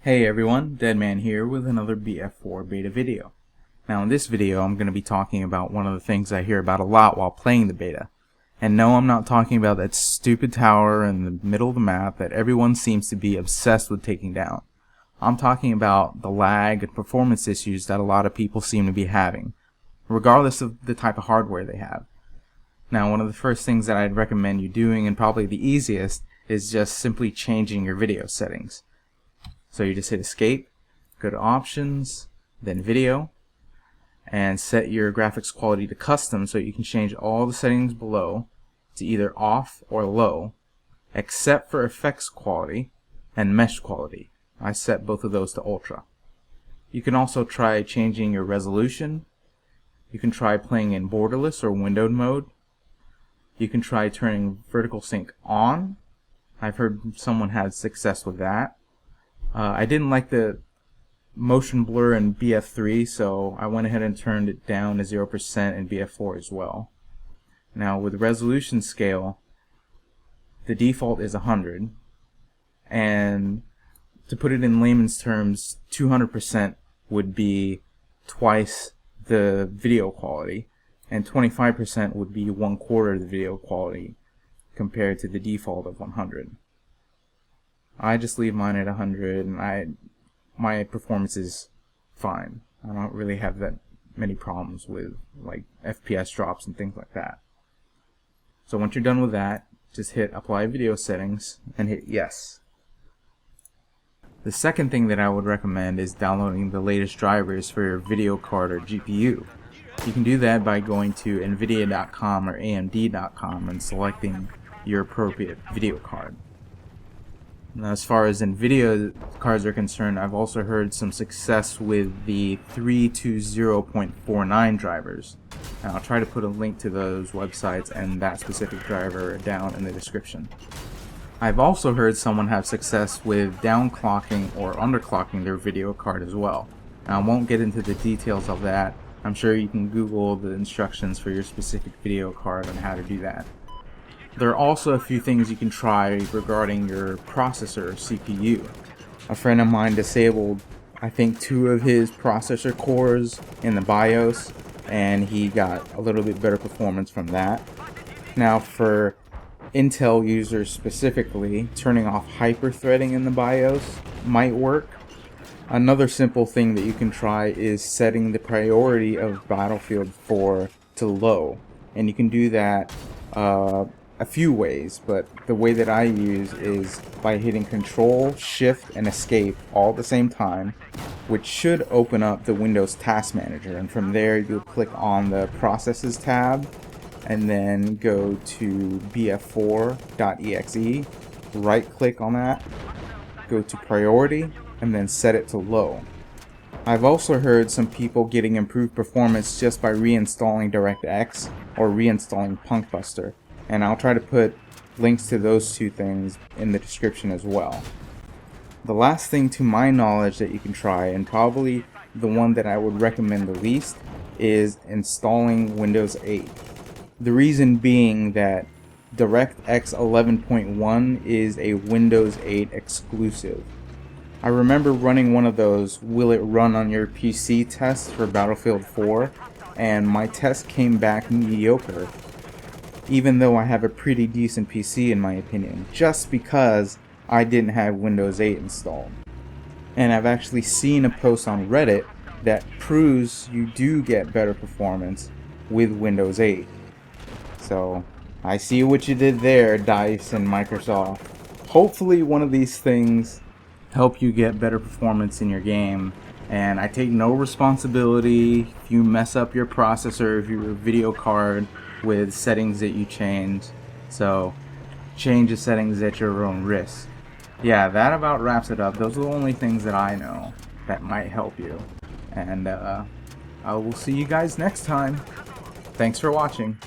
Hey everyone, Deadman here with another BF4 Beta video. Now in this video I'm going to be talking about one of the things I hear about a lot while playing the beta. And no, I'm not talking about that stupid tower in the middle of the map that everyone seems to be obsessed with taking down. I'm talking about the lag and performance issues that a lot of people seem to be having, regardless of the type of hardware they have. Now one of the first things that I'd recommend you doing, and probably the easiest, is just simply changing your video settings. So you just hit escape, go to options, then video, and set your graphics quality to custom so you can change all the settings below to either off or low, except for effects quality and mesh quality. I set both of those to ultra. You can also try changing your resolution. You can try playing in borderless or windowed mode. You can try turning vertical sync on. I've heard someone had success with that. I didn't like the motion blur in BF3, so I went ahead and turned it down to 0% in BF4 as well. Now with resolution scale, the default is 100, and to put it in layman's terms, 200% would be twice the video quality, and 25% would be 1/4 of the video quality compared to the default of 100. I just leave mine at 100, and my performance is fine. I don't really have that many problems with like FPS drops and things like that. So once you're done with that, just hit apply video settings and hit yes. The second thing that I would recommend is downloading the latest drivers for your video card or GPU. You can do that by going to NVIDIA.com or AMD.com and selecting your appropriate video card. Now, as far as NVIDIA cards are concerned, I've also heard some success with the 320.49 drivers. And I'll try to put a link to those websites and that specific driver down in the description. I've also heard someone have success with downclocking or underclocking their video card as well. Now, I won't get into the details of that. I'm sure you can Google the instructions for your specific video card on how to do that. There are also a few things you can try regarding your processor or CPU. A friend of mine disabled, I think, 2 of his processor cores in the BIOS, and he got a little bit better performance from that. Now for Intel users specifically, turning off hyper-threading in the BIOS might work. Another simple thing that you can try is setting the priority of Battlefield 4 to low, and you can do that a few ways, but the way that I use is by hitting Control, Shift, and Escape all at the same time, which should open up the Windows Task Manager, and from there you'll click on the Processes tab and then go to BF4.exe, right click on that, go to Priority, and then set it to low. I've also heard some people getting improved performance just by reinstalling DirectX or reinstalling Punkbuster, and I'll try to put links to those 2 things in the description as well. The last thing to my knowledge that you can try, and probably the one that I would recommend the least, is installing Windows 8. The reason being that DirectX 11.1 is a Windows 8 exclusive. I remember running one of those will it run on your PC tests for Battlefield 4, and my test came back mediocre, even though I have a pretty decent PC in my opinion, just because I didn't have Windows 8 installed. And I've actually seen a post on Reddit that proves you do get better performance with Windows 8. So I see what you did there, DICE and Microsoft. Hopefully one of these things help you get better performance in your game, and I take no responsibility if you mess up your processor, if your video card, with settings that you change. So change the settings at your own risk. Yeah, that about wraps it up. Those are the only things that I know that might help you, and I will see you guys next time. Thanks for watching.